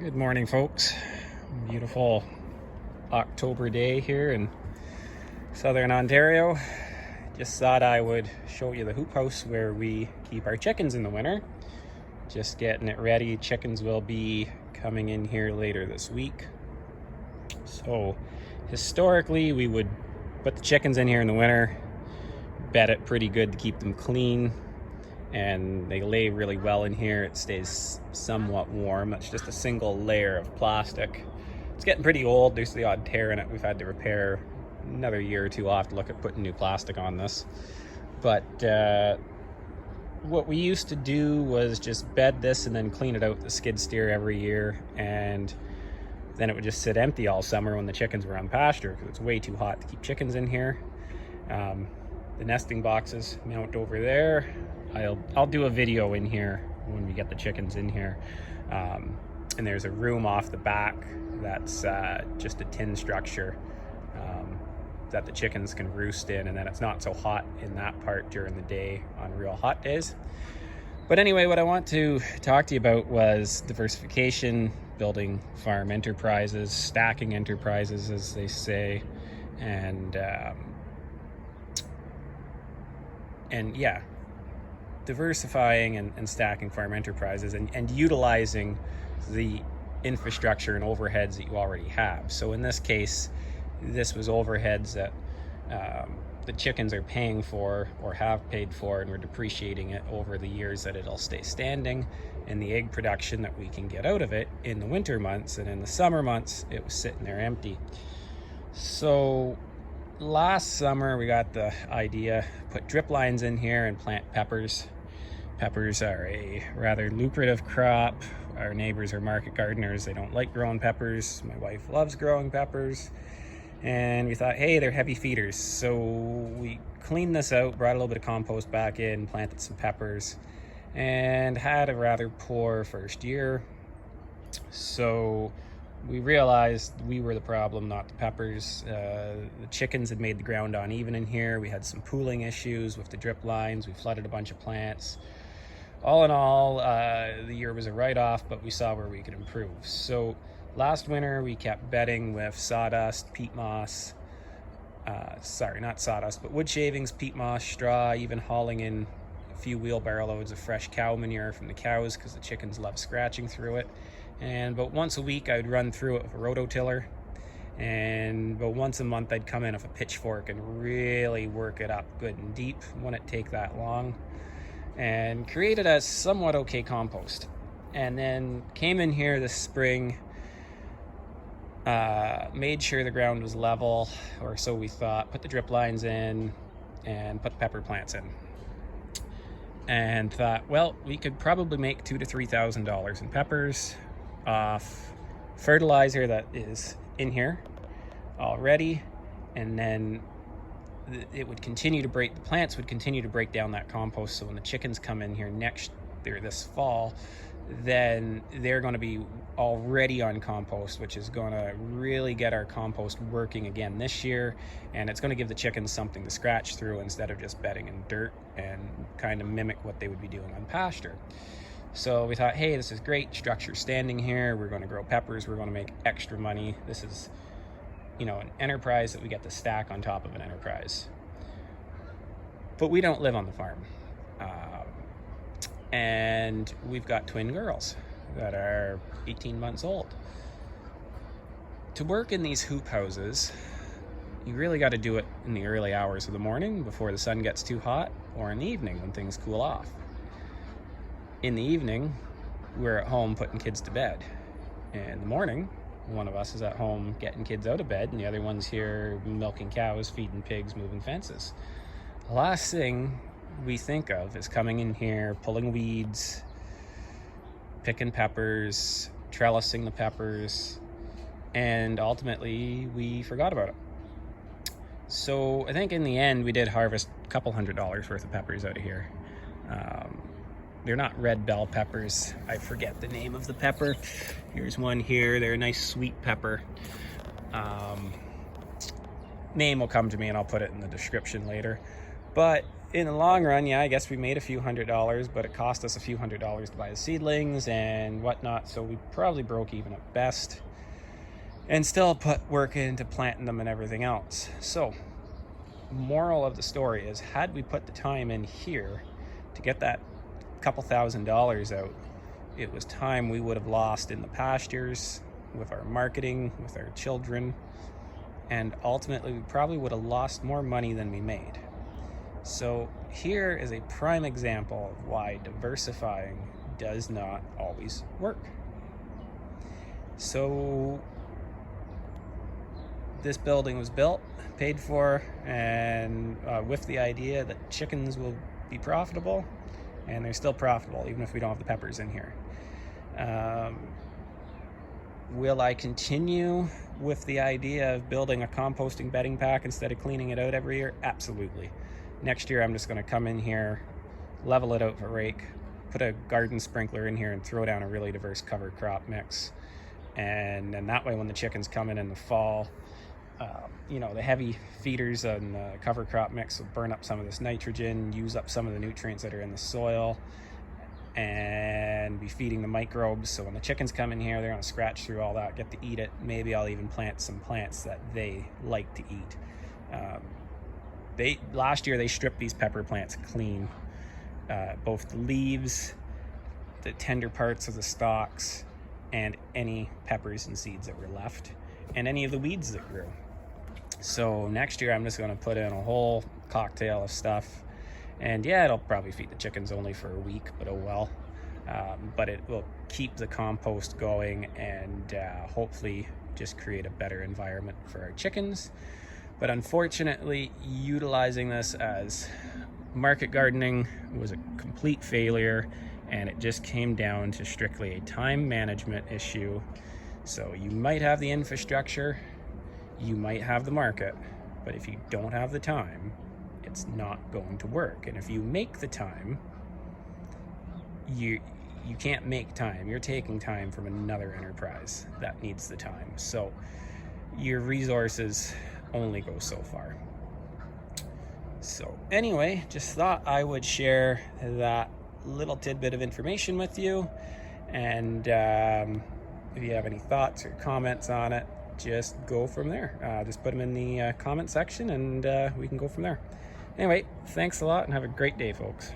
Good morning, folks. Beautiful October day here in southern Ontario. Just thought I would show you the hoop house where we keep our chickens in the winter. Just getting it ready. Chickens will be coming in here later this week. So historically, we would put the chickens in here in the winter, bed it pretty good to keep them clean, and they lay really well in here. It stays somewhat warm. It's just a single layer of plastic. It's getting pretty old. There's the odd tear in it we've had to repair. Another year or two, I'll have to look at putting new plastic on this. But what we used to do was just bed this and then clean it out with the skid steer every year, and then it would just sit empty all summer when the chickens were on pasture because it's way too hot to keep chickens in here. The nesting boxes mount over there. I'll do a video in here when we get the chickens in here. And there's a room off the back that's just a tin structure that the chickens can roost in, and then it's not so hot in that part during the day on real hot days. But anyway, what I want to talk to you about was diversification, building farm enterprises, stacking enterprises, as they say, and yeah, diversifying and stacking farm enterprises and utilizing the infrastructure and overheads that you already have. So in this case, this was overheads that the chickens are paying for or have paid for, and we're depreciating it over the years that it'll stay standing, and the egg production that we can get out of it in the winter months, and in the summer months it was sitting there empty. So last summer we got the idea, put drip lines in here and plant peppers. Peppers are a rather lucrative crop. Our neighbors are market gardeners. They don't like growing peppers. My wife loves growing peppers. And we thought, hey, they're heavy feeders. So we cleaned this out, brought a little bit of compost back in, planted some peppers, and had a rather poor first year. So we realized we were the problem, not the peppers. The chickens had made the ground uneven in here. We had some pooling issues with the drip lines. We flooded a bunch of plants. All in all, the year was a write-off, but we saw where we could improve. So last winter, we kept bedding with sawdust, peat moss, not sawdust, but wood shavings, peat moss, straw, even hauling in a few wheelbarrow loads of fresh cow manure from the cows because the chickens love scratching through it. And about once a week, I'd run through it with a rototiller. And about once a month, I'd come in with a pitchfork and really work it up good and deep. Wouldn't take that long. And created a somewhat okay compost. And then came in here this spring, made sure the ground was level, or so we thought, put the drip lines in, and put the pepper plants in. And thought, well, we could probably make $2,000 to $3,000 in peppers off fertilizer that is in here already, and then it would continue to break, the plants would continue to break down that compost, so when the chickens come in here this fall, then they're going to be already on compost, which is going to really get our compost working again this year, and it's going to give the chickens something to scratch through instead of just bedding in dirt and kind of mimic what they would be doing on pasture. So we thought, hey, this is great structure standing here. We're going to grow peppers. We're going to make extra money. This is, an enterprise that we get to stack on top of an enterprise. But we don't live on the farm. And we've got twin girls that are 18 months old. To work in these hoop houses, you really got to do it in the early hours of the morning before the sun gets too hot, or in the evening when things cool off. In the evening, we're at home putting kids to bed. In the morning, one of us is at home getting kids out of bed, and the other one's here milking cows, feeding pigs, moving fences. The last thing we think of is coming in here, pulling weeds, picking peppers, trellising the peppers, and ultimately we forgot about it. So I think in the end we did harvest a couple $100 worth of peppers out of here. They're not red bell peppers. I forget the name of the pepper. Here's one here. They're a nice sweet pepper. Name will come to me and I'll put it in the description later. But in the long run, yeah, I guess we made a few $100s, but it cost us a few $100s to buy the seedlings and whatnot, so we probably broke even at best, and still put work into planting them and everything else. So, moral of the story is, had we put the time in here to get that couple $1,000s out, it was time we would have lost in the pastures, with our marketing, with our children, and ultimately we probably would have lost more money than we made. So here is a prime example of why diversifying does not always work. So this building was built, paid for, and with the idea that chickens will be profitable, and they're still profitable even if we don't have the peppers in here. Will I continue with the idea of building a composting bedding pack instead of cleaning it out every year? Absolutely. Next year I'm just going to come in here, level it out with a rake, put a garden sprinkler in here and throw down a really diverse cover crop mix. And then that way when the chickens come in the fall, the heavy feeders on the cover crop mix will burn up some of this nitrogen, use up some of the nutrients that are in the soil, and be feeding the microbes. So when the chickens come in here, they're going to scratch through all that, get to eat it. Maybe I'll even plant some plants that they like to eat. Last year they stripped these pepper plants clean, both the leaves, the tender parts of the stalks, and any peppers and seeds that were left, and any of the weeds that grew. So next year I'm just going to put in a whole cocktail of stuff, and yeah, it'll probably feed the chickens only for a week, but oh well. But it will keep the compost going and hopefully just create a better environment for our chickens. But unfortunately, utilizing this as market gardening was a complete failure, and it just came down to strictly a time management issue. So you might have the infrastructure, you might have the market, but if you don't have the time, it's not going to work. And if you make the time, you can't make time. You're taking time from another enterprise that needs the time. So your resources only go so far. So anyway, just thought I would share that little tidbit of information with you, and if you have any thoughts or comments on it, just go from there. Just put them in the comment section, and we can go from there. Anyway, thanks a lot and have a great day, folks.